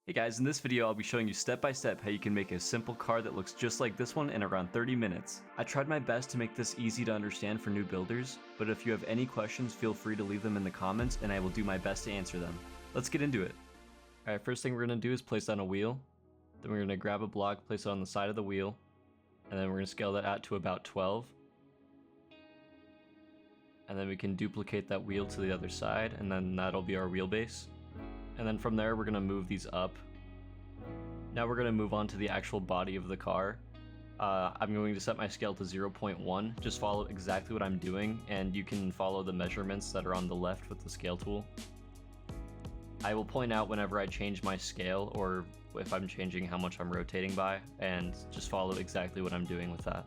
Hey guys, in this video I'll be showing you step by step how you can make a simple car that looks just like this one in around 30 minutes. I tried my best to make this easy to understand for new builders, but if you have any questions feel free to leave them in the comments and I will do my best to answer them. Let's get into it. Alright, first thing we're going to do is place down a wheel, then we're going to grab a block, place it on the side of the wheel, and then we're going to scale that out to about 12. And then we can duplicate that wheel to the other side, and then that'll be our wheelbase. And then from there, we're going to move these up. Now we're going to move on to the actual body of the car. I'm going to set my scale to 0.1. Just follow exactly what I'm doing, and you can follow the measurements that are on the left with the scale tool. I will point out whenever I change my scale, or if I'm changing how much I'm rotating by, and just follow exactly what I'm doing with that.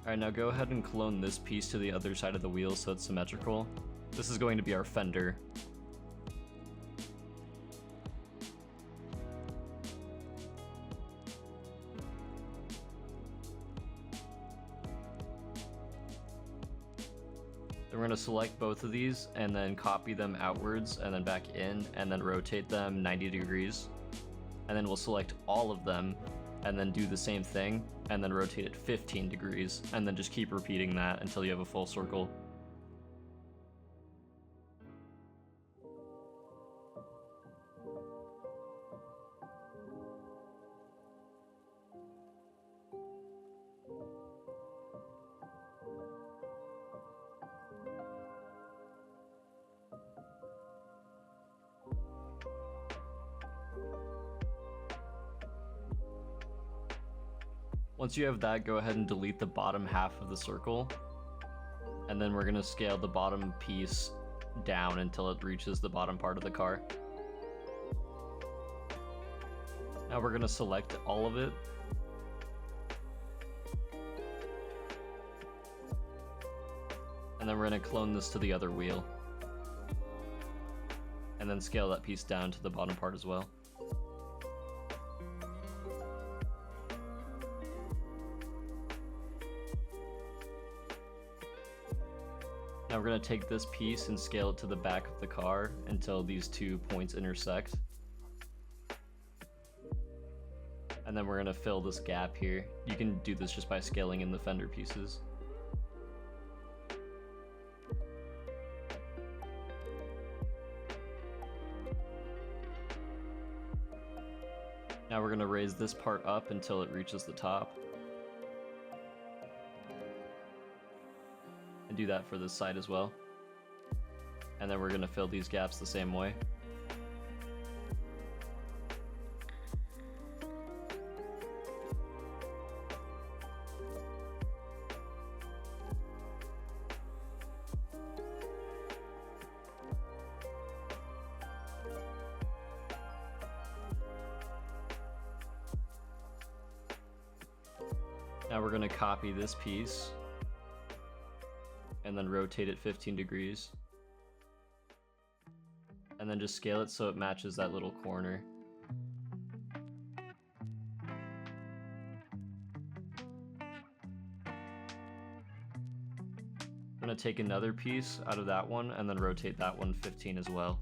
Alright, now go ahead and clone this piece to the other side of the wheel so it's symmetrical. This is going to be our fender. Then we're going to select both of these and then copy them outwards and then back in and then rotate them 90 degrees. And then we'll select all of them and then do the same thing and then rotate it 15 degrees and then just keep repeating that until you have a full circle. Once you have that, go ahead and delete the bottom half of the circle, and then we're going to scale the bottom piece down until it reaches the bottom part of the car. Now we're going to select all of it, and then we're going to clone this to the other wheel, and then scale that piece down to the bottom part as well. Now we're going to take this piece and scale it to the back of the car until these two points intersect. And then we're going to fill this gap here. You can do this just by scaling in the fender pieces. Now we're going to raise this part up until it reaches the top. And do that for this side as well. And then we're going to fill these gaps the same way. Now we're going to copy this piece and then rotate it 15 degrees. And then just scale it so it matches that little corner. I'm gonna take another piece out of that one and then rotate that one 15 as well.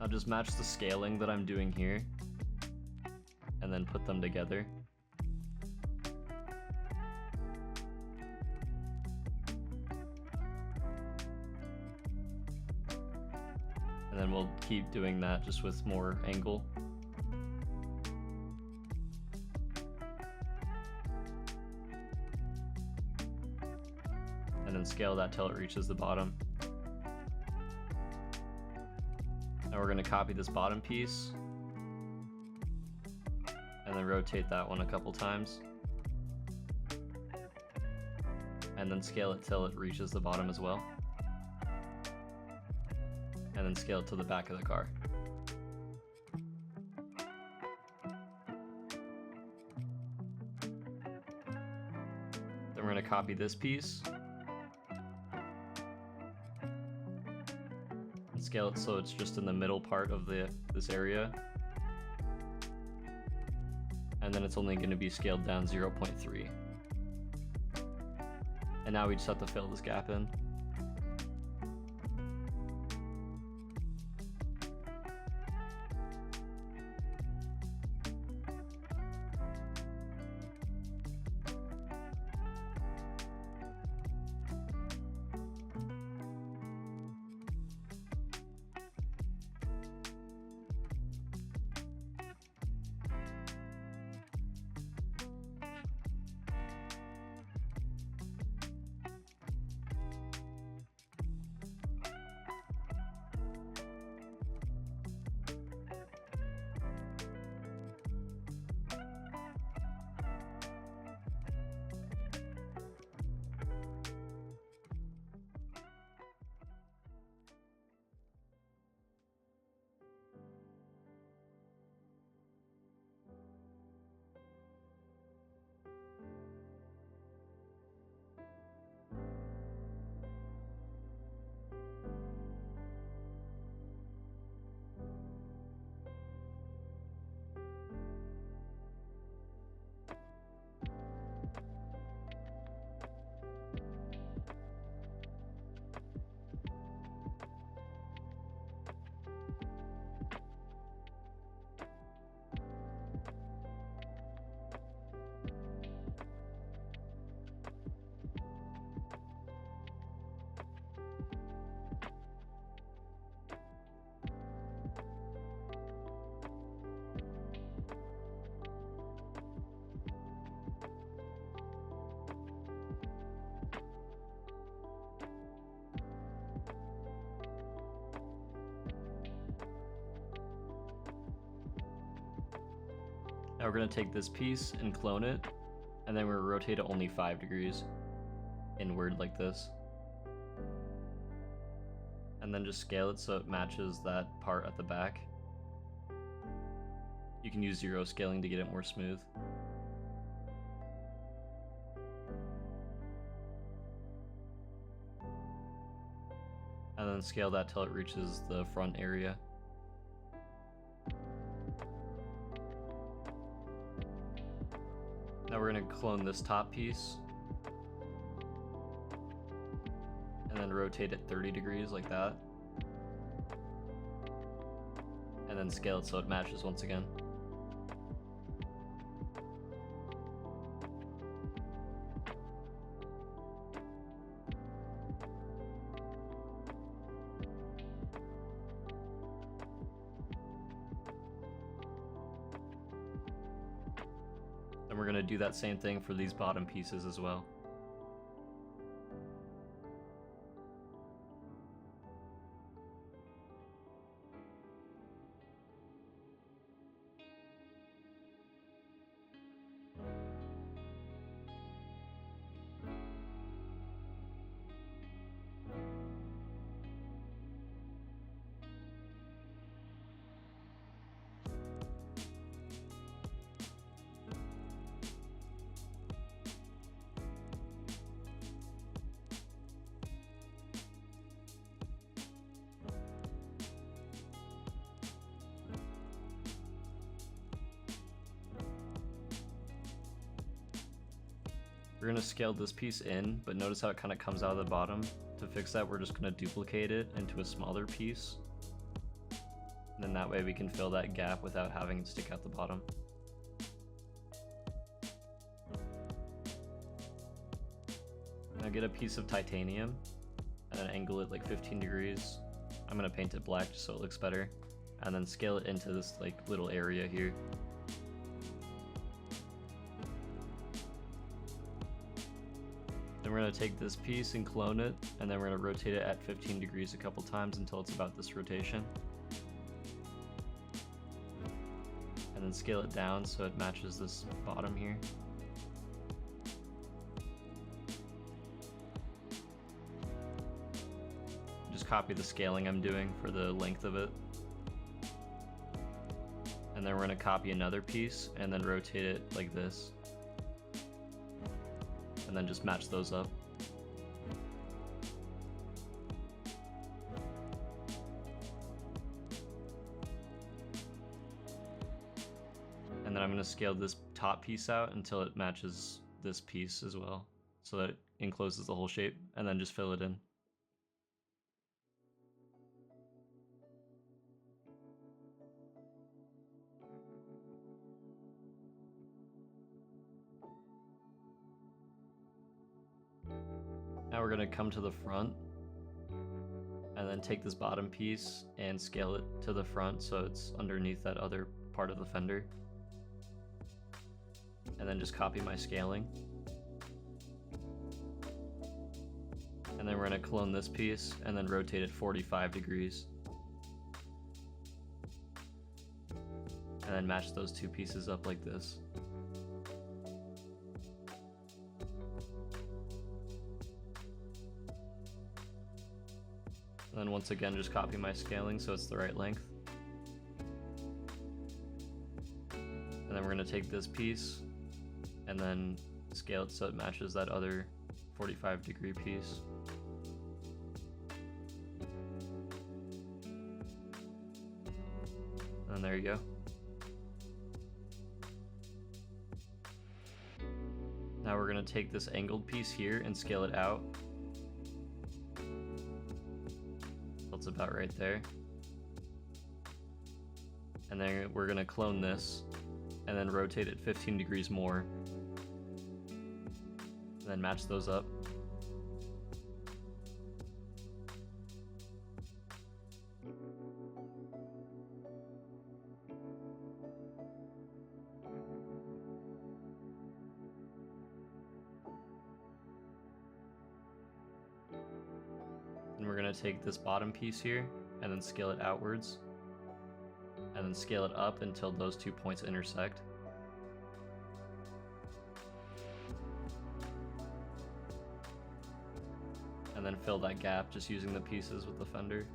Now just match the scaling that I'm doing here, and then put them together. And then we'll keep doing that just with more angle. and then scale scale that till it reaches the bottom. Now we're going to copy this bottom piece and then rotate that one a couple times. And then scale it till it reaches the bottom as well. And then scale it to the back of the car. Then we're going to copy this piece and scale it so it's just in the middle part of this area. And then it's only going to be scaled down 0.3. And now we just have to fill this gap in. Now we're going to take this piece and clone it, and then we're going to rotate it only 5 degrees inward like this. And then just scale it so it matches that part at the back. You can use 0 scaling to get it more smooth. And then scale that till it reaches the front area. Now we're going to clone this top piece and then rotate it 30 degrees like that, and then scale it so it matches once again. And we're going to do that same thing for these bottom pieces as well. We're going to scale this piece in, but notice how it kind of comes out of the bottom. To fix that, we're just going to duplicate it into a smaller piece. And then that way we can fill that gap without having it stick out the bottom. Now get a piece of titanium and then angle it like 15 degrees. I'm going to paint it black just so it looks better. And then scale it into this like little area here. Then we're going to take this piece and clone it, and then we're going to rotate it at 15 degrees a couple times until it's about this rotation. And then scale it down so it matches this bottom here. Just copy the scaling I'm doing for the length of it. And then we're going to copy another piece and then rotate it like this. And then just match those up. And then I'm going to scale this top piece out until it matches this piece as well, so that it encloses the whole shape, and then just fill it in. Now we're going to come to the front and then take this bottom piece and scale it to the front so it's underneath that other part of the fender. And then just copy my scaling. And then we're going to clone this piece and then rotate it 45 degrees. And then match those two pieces up like this. And then once again, just copy my scaling so it's the right length. And then we're going to take this piece and then scale it so it matches that other 45-degree piece. And there you go. Now we're going to take this angled piece here and scale it out. That's about right there. And then we're going to clone this and then rotate it 15 degrees more. And then match those up. And we're going to take this bottom piece here and then scale it outwards and then scale it up until those 2 points intersect. And then fill that gap just using the pieces with the fender.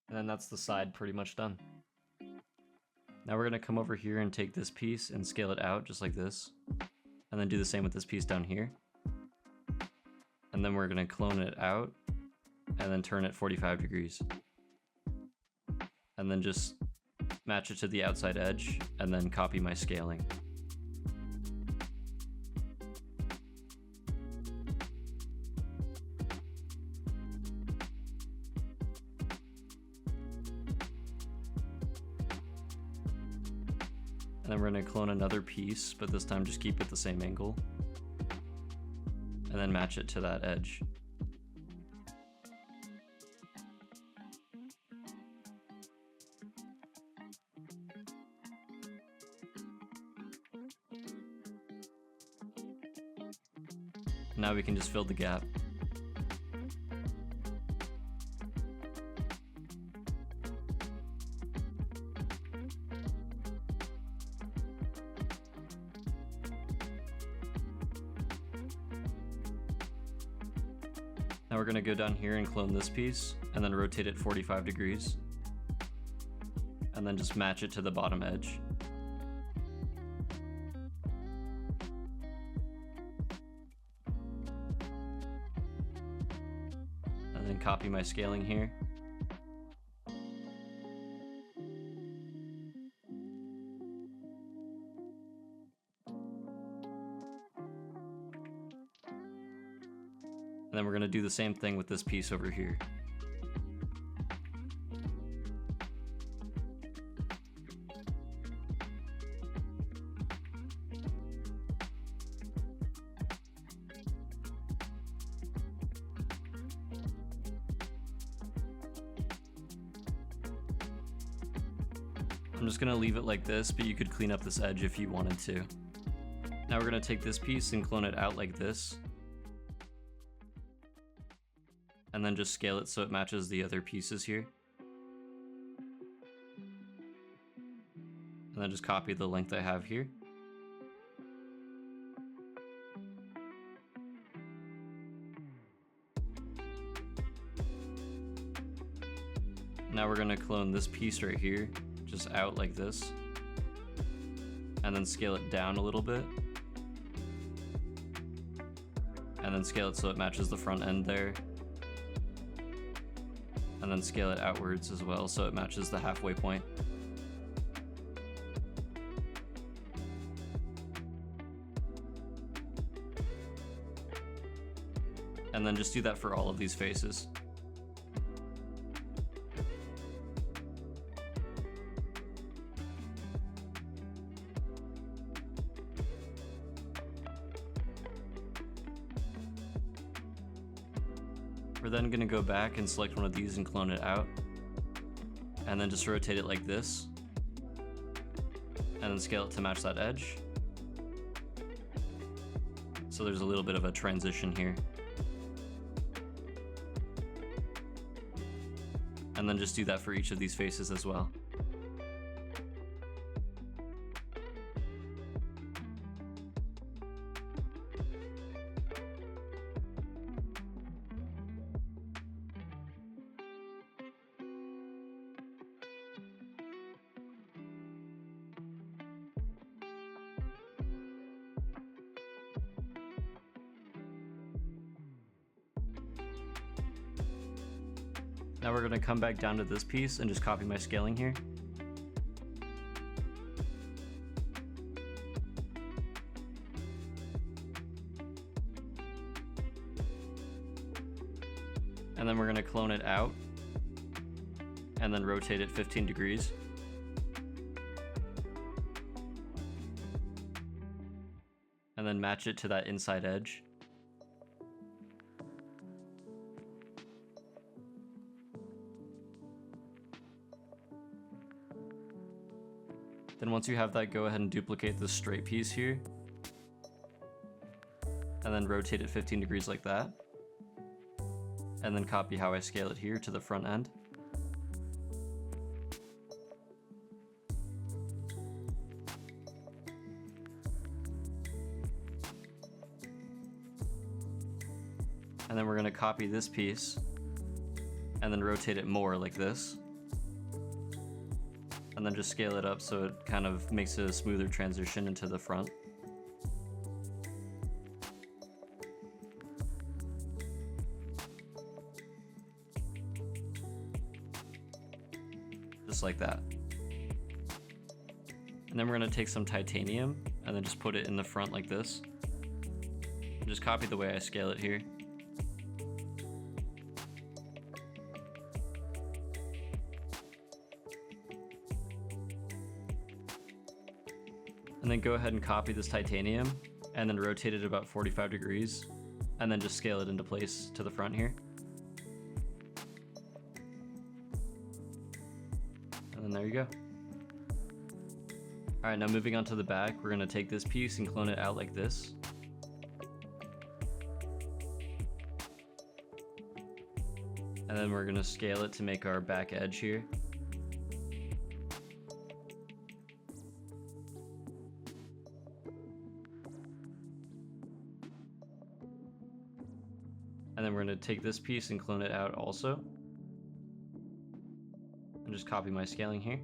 And then that's the side pretty much done. Now we're going to come over here and take this piece and scale it out just like this. And then do the same with this piece down here. And then we're going to clone it out and then turn it 45 degrees. And then just match it to the outside edge and then copy my scaling. And then we're going to clone another piece, but this time just keep it the same angle. And then match it to that edge. Now we can just fill the gap. Now we're going to go down here and clone this piece, and then rotate it 45 degrees. And then just match it to the bottom edge. And then copy my scaling here. And then we're going to do the same thing with this piece over here. I'm just gonna leave it like this, but you could clean up this edge if you wanted to. Now we're gonna take this piece and clone it out like this. And then just scale it so it matches the other pieces here. And then just copy the length I have here. Now we're gonna clone this piece right here, just out like this. And then scale it down a little bit. And then scale it so it matches the front end there. And then scale it outwards as well so it matches the halfway point. And then just do that for all of these faces. We're then going to go back and select one of these and clone it out. And then just rotate it like this. And then scale it to match that edge. So there's a little bit of a transition here. And then just do that for each of these faces as well. Now we're going to come back down to this piece and just copy my scaling here. And then we're going to clone it out and then rotate it 15 degrees. And then match it to that inside edge. Then once you have that, go ahead and duplicate this straight piece here. And then rotate it 15 degrees like that. And then copy how I scale it here to the front end. And then we're going to copy this piece and then rotate it more like this. And then just scale it up so it kind of makes a smoother transition into the front. Just like that. And then we're going to take some titanium and then just put it in the front like this. And just copy the way I scale it here. And then go ahead and copy this titanium and then rotate it about 45 degrees and then just scale it into place to the front here. And then there you go. Alright, now moving on to the back, we're going to take this piece and clone it out like this. And then we're going to scale it to make our back edge here. And then we're going to take this piece and clone it out also. And just copy my scaling here.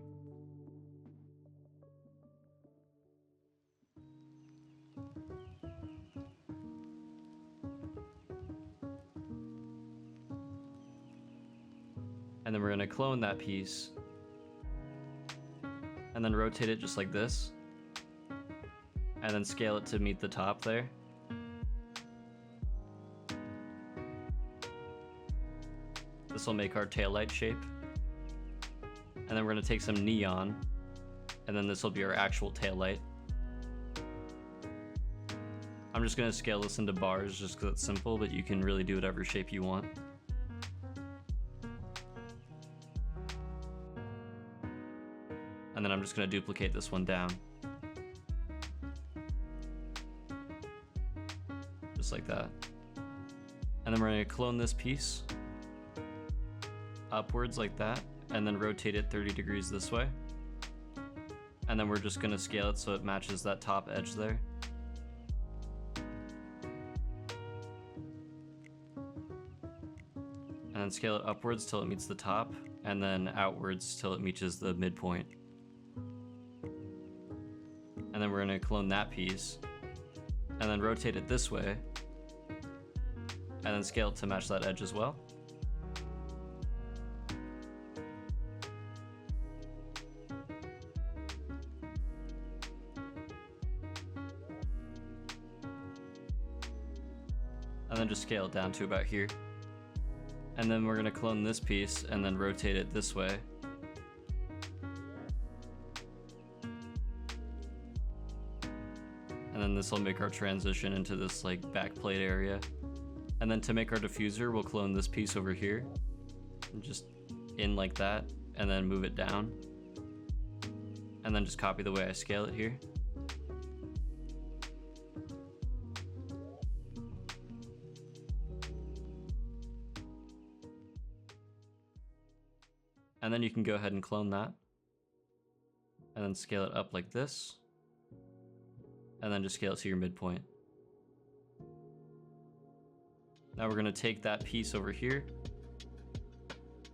And then we're going to clone that piece. And then rotate it just like this. And then scale it to meet the top there. This will make our taillight shape. And then we're going to take some neon, and then this will be our actual taillight. I'm just going to scale this into bars just because it's simple, but you can really do whatever shape you want. And And then I'm just going to duplicate this one down. Just like that. And then we're going to clone this piece upwards like that, and then rotate it 30 degrees this way. And then we're just going to scale it so it matches that top edge there. And then scale it upwards till it meets the top, and then outwards till it reaches the midpoint. And then we're going to clone that piece, and then rotate it this way, and then scale it to match that edge as well. And then just scale it down to about here. And then we're going to clone this piece and then rotate it this way. And then this will make our transition into this like backplate area. And then to make our diffuser, we'll clone this piece over here, and just in like that, and then move it down. And then just copy the way I scale it here. And then you can go ahead and clone that, and then scale it up like this, and then just scale it to your midpoint. Now we're going to take that piece over here,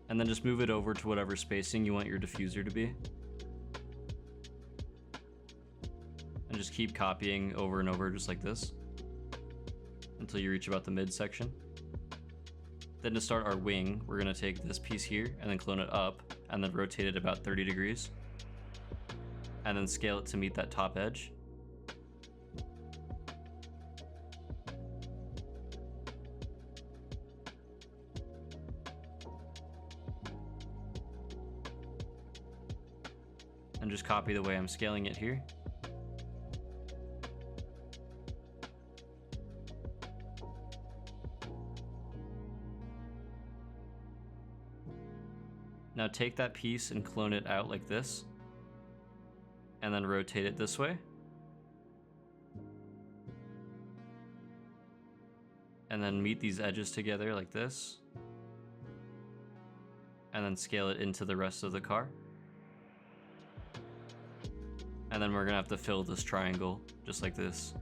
and then just move it over to whatever spacing you want your diffuser to be. And just keep copying over and over just like this, until you reach about the midsection. Then to start our wing, we're going to take this piece here and then clone it up and then rotate it about 30 degrees. And then scale it to meet that top edge. And just copy the way I'm scaling it here. Now take that piece and clone it out like this, and then rotate it this way. And then meet these edges together like this, and then scale it into the rest of the car. And then we're gonna have to fill this triangle just like this.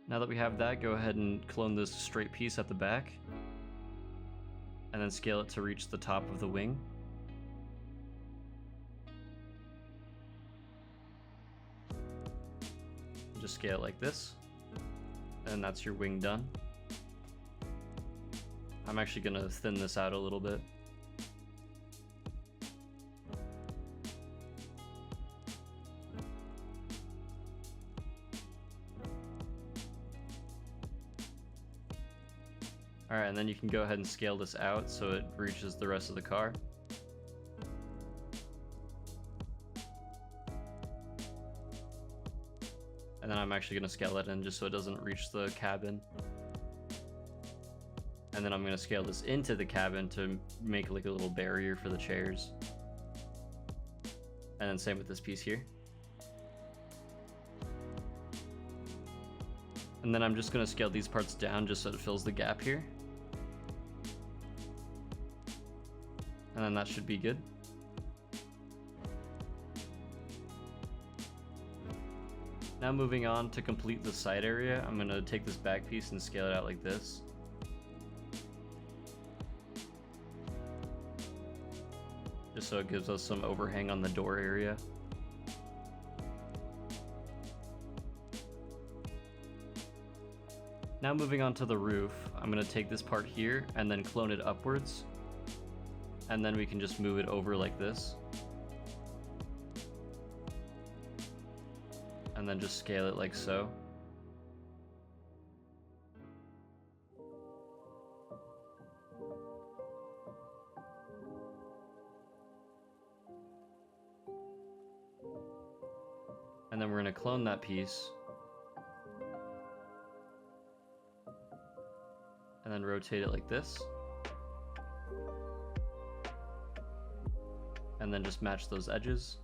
Now that we have that, go ahead and clone this straight piece at the back, and then scale it to reach the top of the wing. Just scale it like this, and that's your wing done. I'm actually gonna thin this out a little bit. Alright, and then you can go ahead and scale this out so it reaches the rest of the car. And then I'm actually going to scale that in just so it doesn't reach the cabin. And then I'm going to scale this into the cabin to make like a little barrier for the chairs. And then same with this piece here. And then I'm just going to scale these parts down just so it fills the gap here. And then that should be good. Now moving on to complete the side area, I'm going to take this back piece and scale it out like this. just so it gives us some overhang on the door area. Now moving on to the roof, I'm going to take this part here and then clone it upwards, and then we can just move it over like this, and then just scale it like so. And then we're going to clone that piece, and then rotate it like this, and then just match those edges.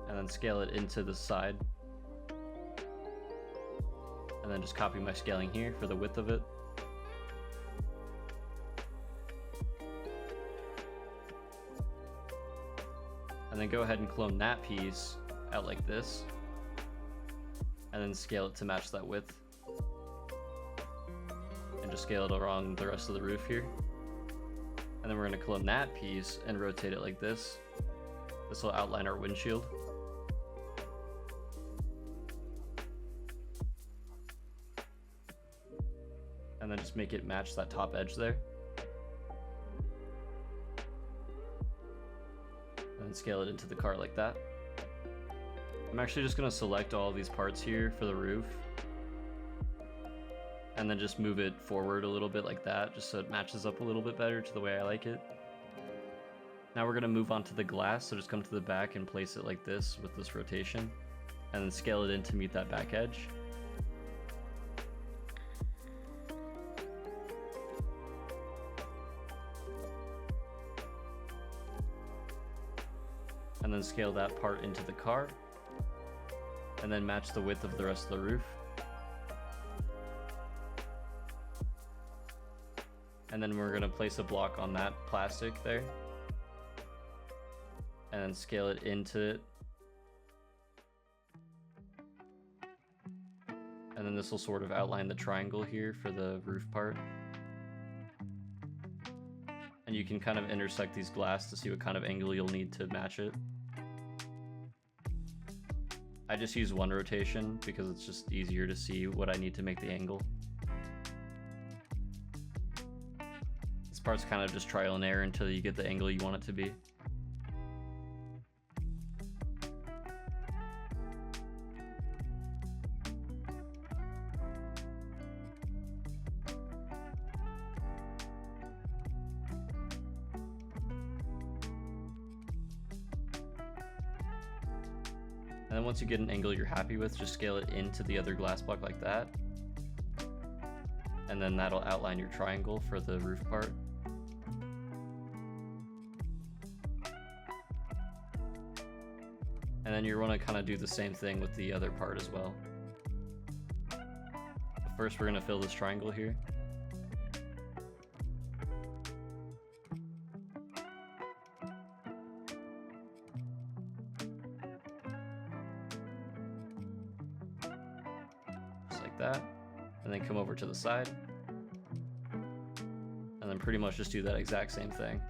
And then scale it into the side, and then just copy my scaling here for the width of it. And then go ahead and clone that piece out like this, and then scale it to match that width, and just scale it around the rest of the roof here. And then we're going to clone that piece and rotate it like this. This will outline our windshield. And then just make it match that top edge there. And scale it into the car like that. I'm actually just going to select all these parts here for the roof, and then just move it forward a little bit like that, just so it matches up a little bit better to the way I like it. Now we're going to move on to the glass, so just come to the back and place it like this with this rotation, and then scale it in to meet that back edge. And then scale that part into the car, and then match the width of the rest of the roof. And then we're going to place a block on that plastic there, and then scale it into it. And then this will sort of outline the triangle here for the roof part. And you can kind of intersect these glass to see what kind of angle you'll need to match it. I just use one rotation because it's just easier to see what I need to make the angle. This part's kind of just trial and error until you get the angle you want it to be. And then once you get an angle you're happy with, just scale it into the other glass block like that. And then that'll outline your triangle for the roof part. And then you want to kind of do the same thing with the other part as well. But first we're going to fill this triangle here. That, and then come over to the side, and then pretty much just do that exact same thing.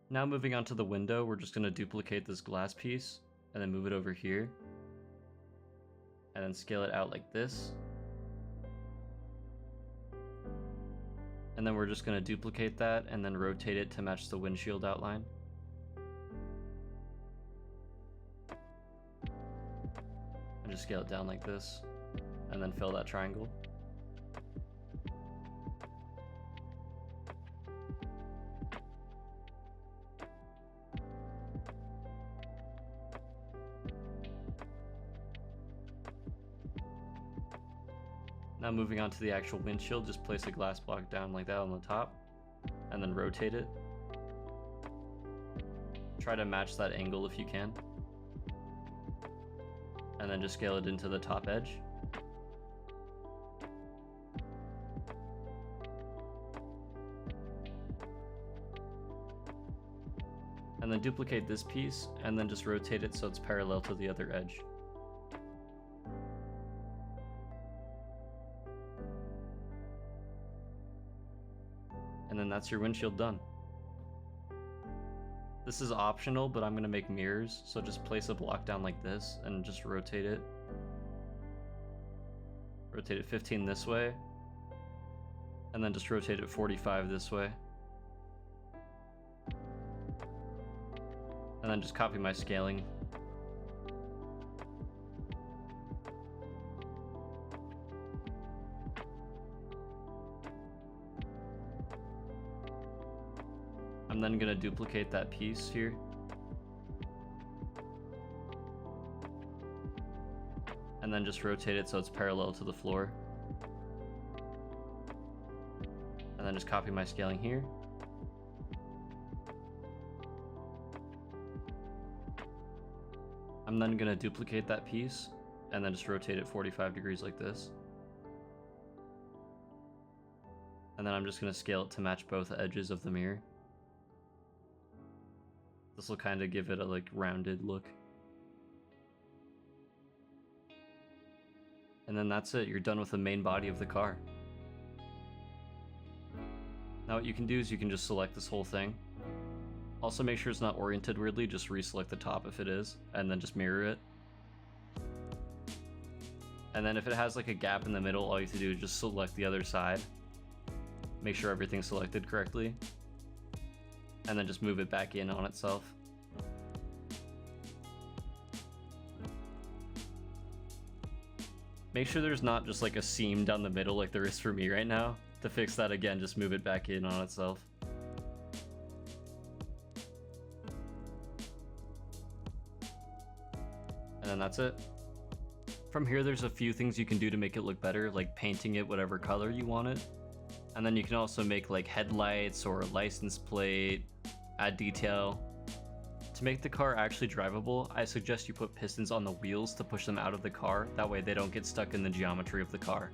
Now moving on to the window, we're just going to duplicate this glass piece and then move it over here, and then scale it out like this. And then we're just going to duplicate that and then rotate it to match the windshield outline. And just scale it down like this, and then fill that triangle. Now moving on to the actual windshield, just place a glass block down like that on the top, and then rotate it. Try to match that angle if you can. And then just scale it into the top edge. And then duplicate this piece, and then just rotate it so it's parallel to the other edge. And then that's your windshield done. This is optional, but I'm going to make mirrors, so just place a block down like this and just rotate it. Rotate it 15 this way, and then just rotate it 45 this way. And then just copy my scaling. I'm then going to duplicate that piece here. And then just rotate it so it's parallel to the floor. And then just copy my scaling here. I'm then going to duplicate that piece and then just rotate it 45 degrees like this. And then I'm just going to scale it to match both edges of the mirror. This will kind of give it a like rounded look. And then that's it, you're done with the main body of the car. Now what you can do is you can just select this whole thing. Also make sure it's not oriented weirdly, just reselect the top if it is, and then just mirror it. And then if it has like a gap in the middle, all you have to do is just select the other side. Make sure everything's selected correctly. And then just move it back in on itself. Make sure there's not just like a seam down the middle like there is for me right now. To fix that again, just move it back in on itself. And then that's it. From here, there's a few things you can do to make it look better, like painting it whatever color you want it. And then you can also make like headlights or a license plate, add detail. To make the car actually drivable, I suggest you put pistons on the wheels to push them out of the car, that way they don't get stuck in the geometry of the car.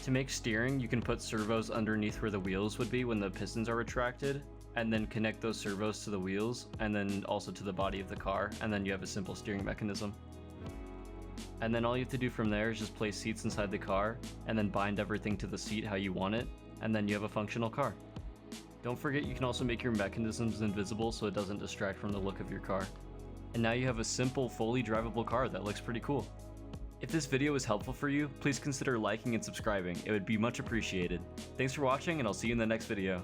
To make steering, you can put servos underneath where the wheels would be when the pistons are retracted, and then connect those servos to the wheels, and then also to the body of the car, and then you have a simple steering mechanism. And then all you have to do from there is just place seats inside the car, and then bind everything to the seat how you want it, and then you have a functional car. Don't forget you can also make your mechanisms invisible so it doesn't distract from the look of your car. And now you have a simple, fully drivable car that looks pretty cool. If this video was helpful for you, please consider liking and subscribing. It would be much appreciated. Thanks for watching, and I'll see you in the next video.